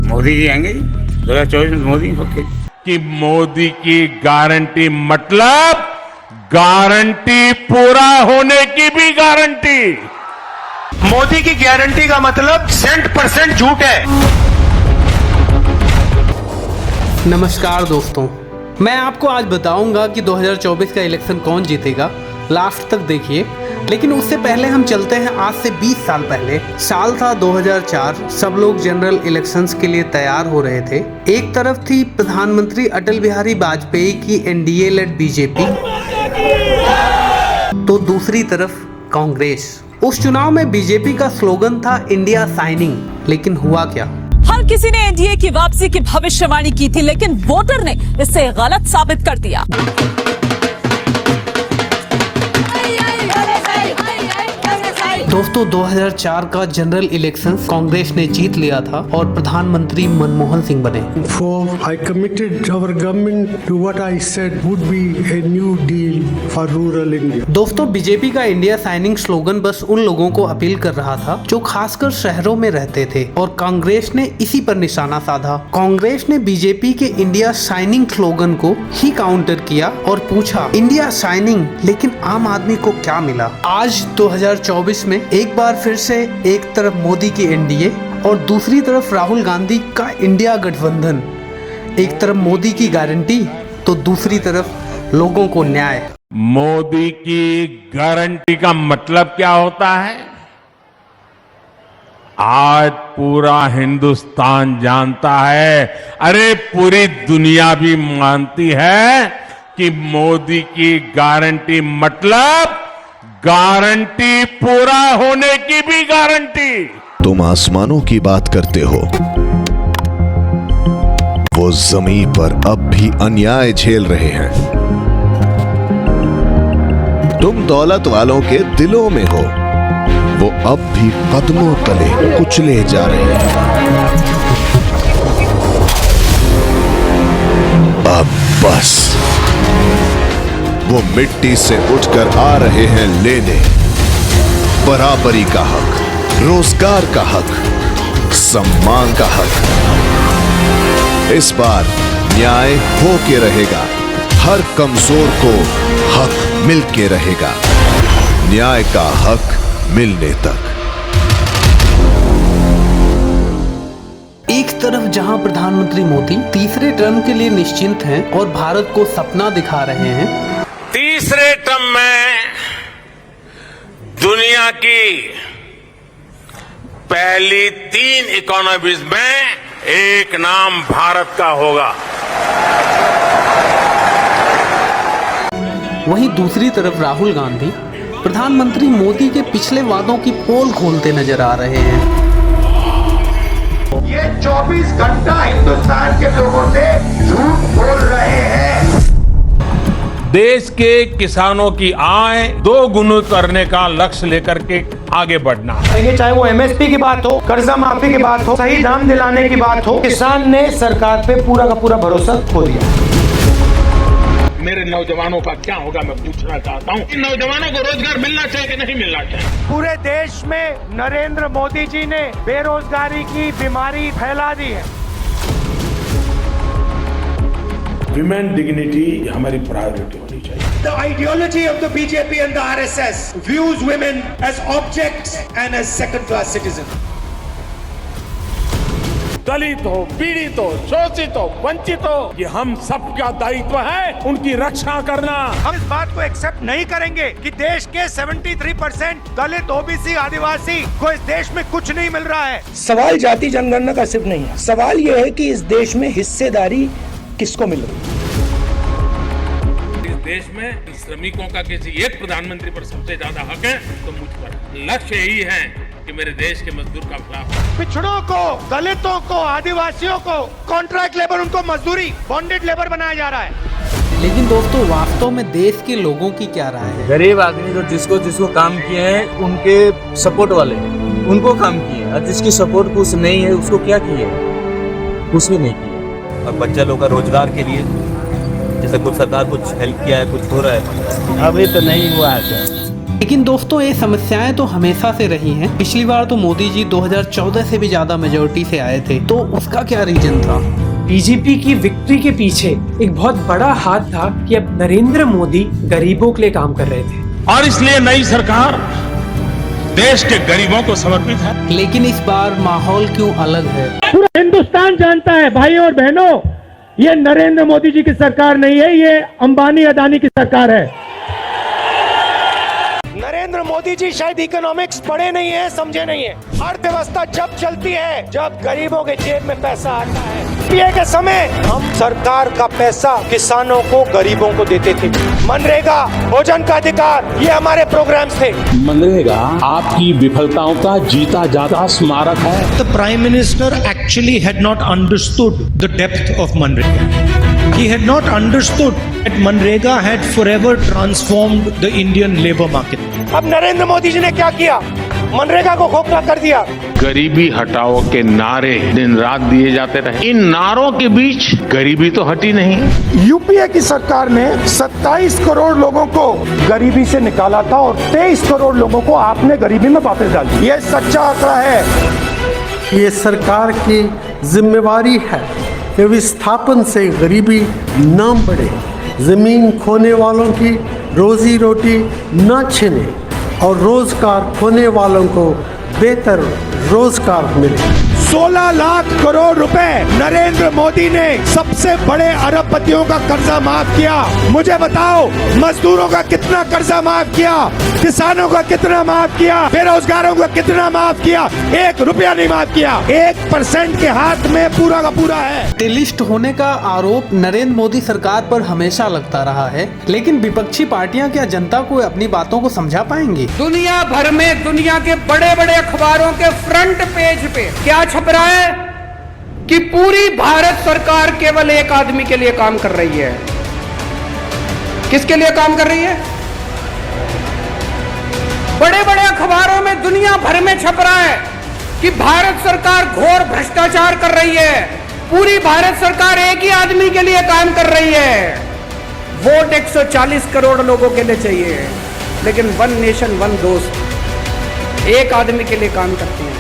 मोदी जी आएंगे 2024 में, मोदी पक्के। कि मोदी की गारंटी मतलब गारंटी पूरा होने की भी गारंटी। मोदी की गारंटी का मतलब 100% झूठ है। नमस्कार दोस्तों, मैं आपको आज बताऊंगा कि 2024 का इलेक्शन कौन जीतेगा। लास्ट तक देखिए। लेकिन उससे पहले हम चलते हैं आज से 20 साल पहले। साल था 2004। सब लोग जनरल इलेक्शंस के लिए तैयार हो रहे थे। एक तरफ थी प्रधानमंत्री अटल बिहारी वाजपेयी की एनडीए लेड बीजेपी, तो दूसरी तरफ कांग्रेस। उस चुनाव में बीजेपी का स्लोगन था इंडिया शाइनिंग, लेकिन हुआ क्या? हर किसी ने एनडीए की वापसी की भविष्यवाणी की थी, लेकिन वोटर ने इसे गलत साबित कर दिया। दोस्तों, 2004 का जनरल इलेक्शन कांग्रेस ने जीत लिया था और प्रधानमंत्री मनमोहन सिंह बने। I committed our government to what I said would be a new deal for rural India. दोस्तों, बीजेपी का इंडिया शाइनिंग स्लोगन बस उन लोगों को अपील कर रहा था जो खासकर शहरों में रहते थे, और कांग्रेस ने इसी पर निशाना साधा। कांग्रेस ने बीजेपी के इंडिया शाइनिंग स्लोगन को ही काउंटर किया और पूछा, इंडिया शाइनिंग, लेकिन आम आदमी को क्या मिला? आज 2024 में एक बार फिर से एक तरफ मोदी की एनडीए और दूसरी तरफ राहुल गांधी का इंडिया गठबंधन। एक तरफ मोदी की गारंटी तो दूसरी तरफ लोगों को न्याय। मोदी की गारंटी का मतलब क्या होता है? आज पूरा हिंदुस्तान जानता है, अरे पूरी दुनिया भी मानती है कि मोदी की गारंटी मतलब गारंटी पूरा होने की भी गारंटी। तुम आसमानों की बात करते हो, वो जमीन पर अब भी अन्याय झेल रहे हैं। तुम दौलत वालों के दिलों में हो, वो अब भी कदमों तले कुचले जा रहे हैं। अब बस वो मिट्टी से उठकर आ रहे हैं लेने बराबरी का हक, रोजगार का हक, सम्मान का हक। इस बार न्याय हो के रहेगा, हर कमजोर को हक मिल के रहेगा, न्याय का हक मिलने तक। एक तरफ जहां प्रधानमंत्री मोदी तीसरे टर्म के लिए निश्चिंत हैं और भारत को सपना दिखा रहे हैं, तीसरे टर्म में दुनिया की पहली 3 इकोनॉमीज में एक नाम भारत का होगा। वहीं दूसरी तरफ राहुल गांधी प्रधानमंत्री मोदी के पिछले वादों की पोल खोलते नजर आ रहे हैं। ये 24 घंटा हिंदुस्तान के लोगों से झूठ बोल रहे हैं। देश के किसानों की आय 2 गुना करने का लक्ष्य लेकर के आगे बढ़ना है। चाहे वो एमएसपी की बात हो, कर्जा माफी की बात हो, सही दाम दिलाने की बात हो, किसान ने सरकार पे पूरा का पूरा भरोसा खो दिया। मेरे नौजवानों का क्या होगा, मैं पूछना चाहता हूँ। इन नौजवानों को रोजगार मिलना चाहिए कि नहीं मिलना चाहिए? पूरे देश में नरेंद्र मोदी जी ने बेरोजगारी की बीमारी फैला दी है। विमेन डिग्निटी हमारी प्रायोरिटी होनी चाहिए। The ideology of the BJP and the RSS views women as objects and as second-class citizens. दलित हो, पीड़ित हो, शोषित हो, वंचित हो, ये हम सबका दायित्व है उनकी रक्षा करना। हम इस बात को एक्सेप्ट नहीं करेंगे कि देश के 73% दलित, ओबीसी, आदिवासी को इस देश में कुछ नहीं मिल रहा है। सवाल जाति जनगणना का सिर्फ नहीं है, सवाल ये है कि इस देश में हिस्सेदारी किसको मिल रही है। इस देश में श्रमिकों का किसी एक प्रधानमंत्री पर सबसे ज्यादा हक है तो मुझ पर। लक्ष्य यही है कि मेरे देश के मजदूर का भला हो। पिछड़ों को, दलितों को, आदिवासियों को कॉन्ट्रैक्ट लेबर, उनको मजदूरी, बॉन्डेड लेबर बनाया जा रहा है। लेकिन दोस्तों, वास्तव में देश के लोगों की क्या राय है? गरीब आदमी जो जिसको जिसको काम किए हैं, उनके सपोर्ट वाले उनको काम किए, और जिसकी सपोर्ट कुछ नहीं है उसको क्या किए? कुछ भी नहीं किया। और बच्चा लोग का रोजगार के लिए जैसे कुछ सरकार कुछ हेल्प किया है, कुछ हो रहा है? अभी तो नहीं हुआ है। लेकिन दोस्तों ये समस्याएं तो हमेशा से रही हैं। पिछली बार तो मोदी जी 2014 से भी ज्यादा मेजोरिटी से आए थे, तो उसका क्या रीजन था? बीजेपी की विक्ट्री के पीछे एक बहुत बड़ा हाथ था कि अब नरेंद्र मोदी गरीबों के लिए काम कर रहे थे, और इसलिए नई सरकार देश के गरीबों को समर्पित है। लेकिन इस बार माहौल क्यों अलग है? पूरा हिंदुस्तान जानता है भाई और बहनों, ये नरेंद्र मोदी जी की सरकार नहीं है, ये अंबानी अदानी की सरकार है। नरेंद्र मोदी जी शायद इकोनॉमिक्स पढ़े नहीं है, समझे नहीं है। अर्थव्यवस्था जब चलती है जब गरीबों के जेब में पैसा आता है। पीए के समय हम सरकार का पैसा किसानों को, गरीबों को देते थे। मनरेगा, भोजन का अधिकार, ये हमारे प्रोग्राम्स थे। मनरेगा आपकी विफलताओं का जीता जाता स्मारक है। The Prime Minister actually had not understood the depth of Manrega. He had not understood that Manrega had forever transformed the Indian labor market. अब नरेंद्र मोदी जी ने क्या किया? मनरेगा को खोखला कर दिया। गरीबी हटाओ के नारे दिन रात दिए जाते रहे, इन नारों के बीच गरीबी तो हटी नहीं। यूपीए की सरकार ने 27 करोड़ लोगों को गरीबी से निकाला था और 23 करोड़ लोगों को आपने गरीबी में वापस डाल दिया। ये सच्चा आंकड़ा है। ये सरकार की जिम्मेवारी है कि विस्थापन से गरीबी न बढ़े, जमीन खोने वालों की रोजी रोटी न छिने और रोजगार खोने वालों को बेहतर रोजगार मिले। 16 लाख करोड़ रुपए नरेंद्र मोदी ने सबसे बड़े अरबपतियों का कर्जा माफ किया। मुझे बताओ, मजदूरों का कितना कर्जा माफ किया, किसानों का कितना माफ किया, बेरोजगारों का कितना माफ किया? 1 रुपया नहीं माफ किया। 1% के हाथ में पूरा का पूरा है। टेलिस्ट होने का आरोप नरेंद्र मोदी सरकार पर हमेशा लगता रहा है, लेकिन विपक्षी पार्टियां क्या जनता को अपनी बातों को समझा पाएंगी? दुनिया भर में दुनिया के बड़े बड़े अखबारों के फ्रंट पेज पे क्या छप रहा है कि पूरी भारत सरकार केवल एक आदमी के लिए काम कर रही है। किसके लिए काम कर रही है? बड़े बड़े अखबारों में दुनिया भर में छप रहा है कि भारत सरकार घोर भ्रष्टाचार कर रही है, पूरी भारत सरकार एक ही आदमी के लिए काम कर रही है। वोट 140 करोड़ लोगों के लिए चाहिए, लेकिन वन नेशन वन दोस्त, एक आदमी के लिए काम करती है।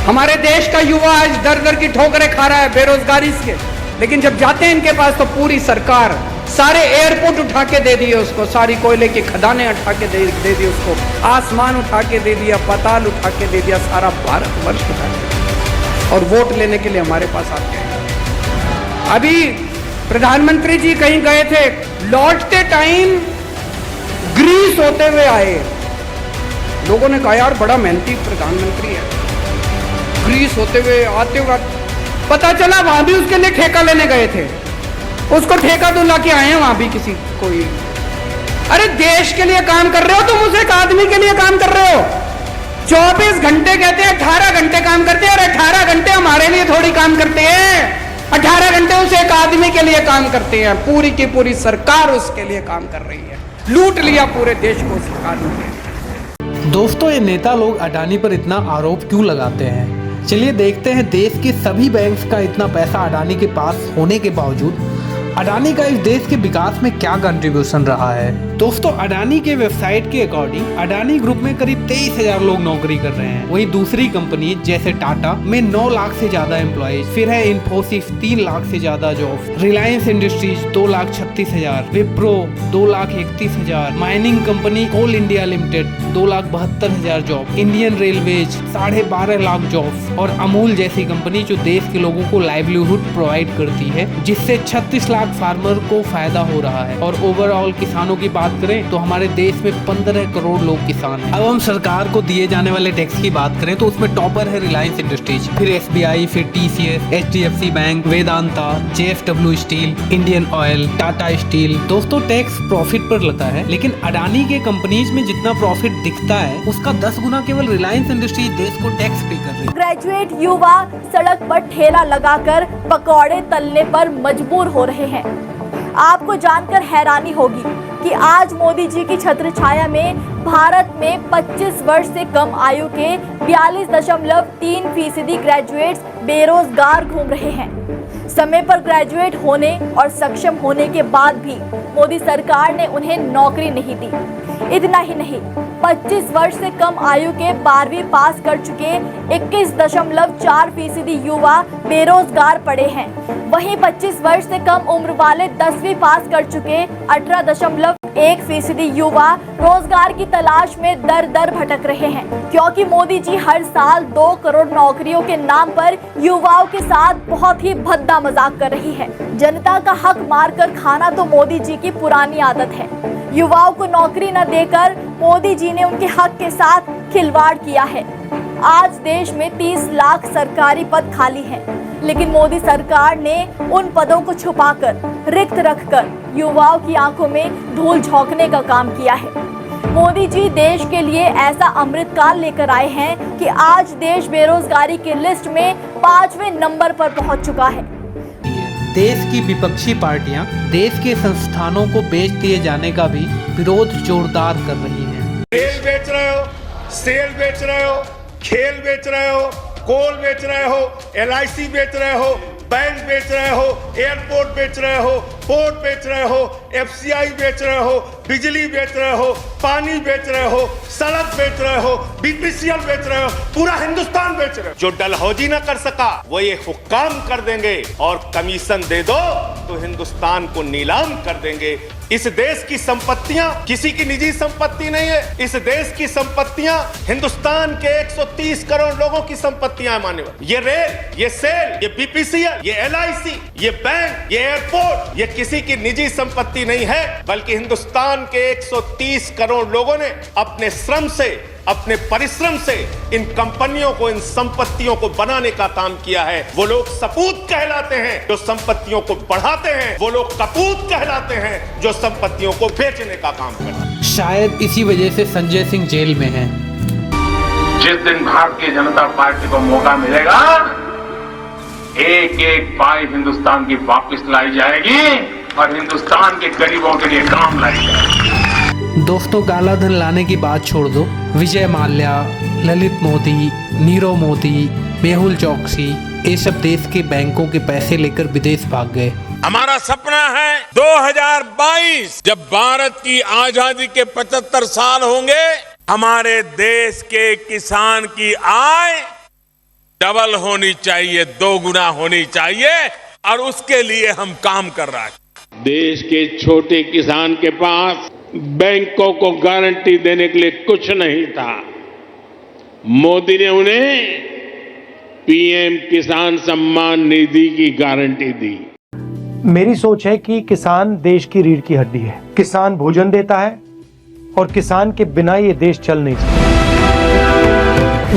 हमारे देश का युवा आज दर दर की ठोकरें खा रहा है बेरोजगारी से, लेकिन जब जाते हैं इनके पास तो पूरी सरकार सारे एयरपोर्ट उठा के दे दिए उसको, सारी कोयले की खदानें उठा के दे दी उसको, आसमान उठा के दे दिया, पाताल उठा के दे दिया, सारा भारतवर्ष उठा के, और वोट लेने के लिए हमारे पास आते हैं। अभी प्रधानमंत्री जी कहीं गए थे, लौटते टाइम ग्रीस होते हुए आए। लोगों ने कहा यार बड़ा मेहनती प्रधानमंत्री है। ग्रीस होते हुए आते हुए पता चला वहां भी उसके लिए ठेका लेने गए थे, उसको ठेका दुला के आए हैं वहां भी किसी कोई। अरे देश के लिए काम कर रहे हो तुम, उस एक आदमी के लिए काम कर रहे हो। 24 घंटे कहते हैं 18 घंटे काम करते हैं, और 18 घंटे हमारे लिए थोड़ी काम करते हैं, 18 घंटे उस एक आदमी के लिए काम करते हैं। पूरी की पूरी सरकार उसके लिए काम कर रही है। लूट लिया पूरे देश को सरकार ने। दोस्तों, ये नेता लोग अडानी पर इतना आरोप क्यों लगाते हैं? चलिए देखते हैं देश के सभी बैंक्स का इतना पैसा अडानी के पास होने के बावजूद अडानी का इस देश के विकास में क्या कंट्रीब्यूशन रहा है। दोस्तों, अडानी के वेबसाइट के अकॉर्डिंग अडानी ग्रुप में करीब 23,000 लोग नौकरी कर रहे हैं। वहीं दूसरी कंपनी जैसे टाटा में 9 लाख से ज्यादा एम्प्लॉयज, फिर है इन्फोसिस 3 लाख से ज्यादा job, Reliance Industries 2,36,000, Wipro 2,31,000, mining company Coal India Limited 2,72,000 job, Indian Railways 12.5 lakh job, और अमूल जैसी कंपनी जो देश के लोगों को लाइवलीहुड प्रोवाइड करती है, जिससे 36 लाख फार्मर को फायदा हो रहा है। और ओवरऑल किसानों की बात करें तो हमारे देश में 15 करोड़ लोग किसान हैं। अब हम सरकार को दिए जाने वाले टैक्स की बात करें तो उसमें टॉपर है रिलायंस इंडस्ट्रीज, फिर SBI, फिर TCS, HDFC bank, Vedanta, JSW steel, Indian oil, Tata steel. दोस्तों, टैक्स प्रॉफिट पर लगता है, लेकिन अडानी के कंपनीज में जितना प्रॉफिट दिखता है उसका 10 गुना केवल रिलायंस इंडस्ट्रीज देश को टैक्स पे कर रही है। ग्रेजुएट युवा सड़क पर ठेला लगाकर पकौड़े तलने पर मजबूर हो रहे हैं। आपको जानकर हैरानी होगी कि आज मोदी जी की छत्र छाया में भारत में 25 वर्ष से कम आयु के 42.3% ग्रेजुएट्स बेरोजगार घूम रहे हैं। समय पर ग्रेजुएट होने और सक्षम होने के बाद भी मोदी सरकार ने उन्हें नौकरी नहीं दी। इतना ही नहीं, 25 वर्ष से कम आयु के 12वीं पास कर चुके 21.4% युवा बेरोजगार पड़े हैं। वहीं 25 वर्ष से कम उम्र वाले 10वीं पास कर चुके 18.1% युवा रोजगार की तलाश में दर दर भटक रहे हैं, क्योंकि मोदी जी हर साल 2 करोड़ नौकरियों के नाम पर युवाओं के साथ बहुत ही भद्दा मजाक कर रही है। जनता का हक मारकर खाना तो मोदी जी की पुरानी आदत है। युवाओं को नौकरी न देकर मोदी जी ने उनके हक के साथ खिलवाड़ किया है। आज देश में 30 लाख सरकारी पद खाली हैं, लेकिन मोदी सरकार ने उन पदों को छुपाकर, रिक्त रखकर युवाओं की आंखों में धूल झोंकने का काम किया है। मोदी जी देश के लिए ऐसा अमृतकाल लेकर आए हैं कि आज देश बेरोजगारी की लिस्ट में 5वें नंबर पर पहुंच चुका है। देश की विपक्षी पार्टियां देश के संस्थानों को बेच दिए जाने का भी विरोध जोरदार कर रही हैं। रेल बेच रहे हो, सेल बेच रहे हो, खेल बेच रहे हो, कोल बेच रहे हो, LIC बेच रहे हो, बैंक बेच रहे हो, एयरपोर्ट बेच रहे हो, पोर्ट बेच रहे हो, FCI बेच रहे हो, बिजली बेच रहे हो, पानी बेच रहे हो, सड़क बेच रहे हो, BPCL बेच रहे हो, पूरा हिंदुस्तान बेच रहे हो। जो डलहौजी ना कर सका वो ये हुक्काम कर देंगे, और कमीशन दे दो तो हिंदुस्तान को नीलाम कर देंगे। इस देश की संपत्तियां किसी की निजी संपत्ति नहीं है। इस देश की संपत्तियां हिंदुस्तान के 130 करोड़ लोगों की संपत्तियां हैं मान्यवर। ये रेल, ये सेल, ये BPCL, ये LIC, ये बैंक, ये एयरपोर्ट, ये किसी की निजी संपत्ति नहीं है, बल्कि हिंदुस्तान के 130 करोड़ लोगों ने अपने श्रम से, अपने परिश्रम से इन कंपनियों को, इन संपत्तियों को बनाने का काम किया है। वो लोग सपूत कहलाते हैं जो संपत्तियों को बढ़ाते हैं, वो लोग कपूत कहलाते हैं जो संपत्तियों को बेचने का काम करते हैं। शायद इसी वजह से संजय सिंह जेल में हैं। जिस दिन भारतीय जनता पार्टी को मौका मिलेगा, एक एक पाई हिंदुस्तान की वापस लाई जाएगी और हिंदुस्तान के गरीबों के लिए काम लाई जाएगी। दोस्तों, काला धन लाने की बात छोड़ दो। विजय माल्या, ललित मोदी, नीरव मोदी, मेहुल चौकसी, ये सब देश के बैंकों के पैसे लेकर विदेश भाग गए। हमारा सपना है 2022 जब भारत की आजादी के 75 साल होंगे, हमारे देश के किसान की आय डबल होनी चाहिए, 2 गुना होनी चाहिए, और उसके लिए हम काम कर रहे हैं। देश के छोटे किसान के पास बैंकों को गारंटी देने के लिए कुछ नहीं था। मोदी ने उन्हें PM किसान सम्मान निधि की गारंटी दी। मेरी सोच है कि किसान देश की रीढ़ की हड्डी है। किसान भोजन देता है और किसान के बिना ये देश चल नहीं सकता।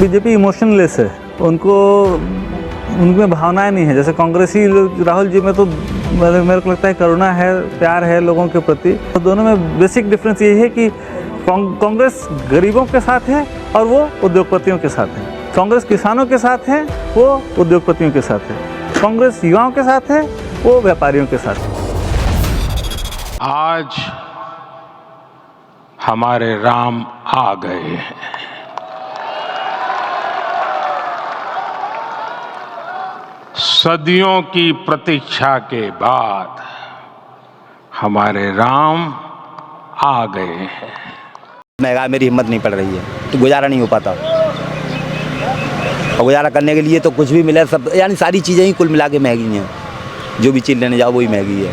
बीजेपी इमोशनलेस है, उनमें भावनाएं नहीं है। जैसे कांग्रेसी राहुल जी में तो मेरे को लगता है करुणा है, प्यार है लोगों के प्रति। तो दोनों में बेसिक डिफरेंस ये है कि कांग्रेस गरीबों के साथ है और वो उद्योगपतियों के साथ है। कांग्रेस किसानों के साथ है, वो उद्योगपतियों के साथ है। कांग्रेस युवाओं के साथ है, वो व्यापारियों के साथ है। आज हमारे राम आ गए हैं। सदियों की प्रतीक्षा के बाद हमारे राम आ गए हैं। महंगाई, मेरी हिम्मत नहीं पड़ रही है तो गुजारा नहीं हो पाता, और गुजारा करने के लिए तो कुछ भी मिले, सब यानी सारी चीज़ें ही कुल मिला के महंगी हैं। जो भी चीज़ लेने जाओ वही महंगी है।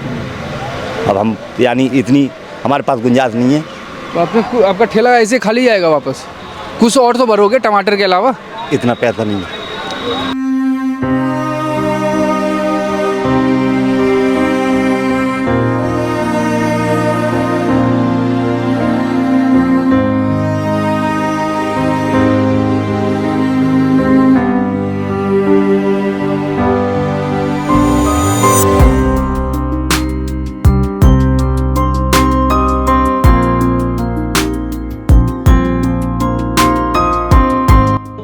अब हम यानी इतनी हमारे पास गुंजाइश नहीं है। तो आपका ठेला ऐसे खाली जाएगा वापस? कुछ और तो भरोगे टमाटर के अलावा? इतना पैसा नहीं है।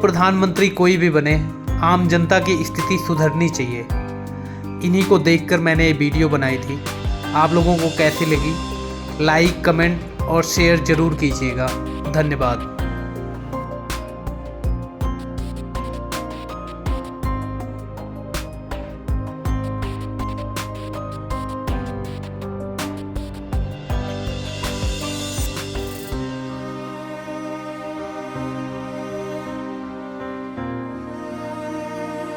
प्रधानमंत्री कोई भी बने, आम जनता की स्थिति सुधरनी चाहिए। इन्हीं को देखकर मैंने ये वीडियो बनाई थी। आप लोगों को कैसी लगी? लाइक, कमेंट और शेयर जरूर कीजिएगा। धन्यवाद।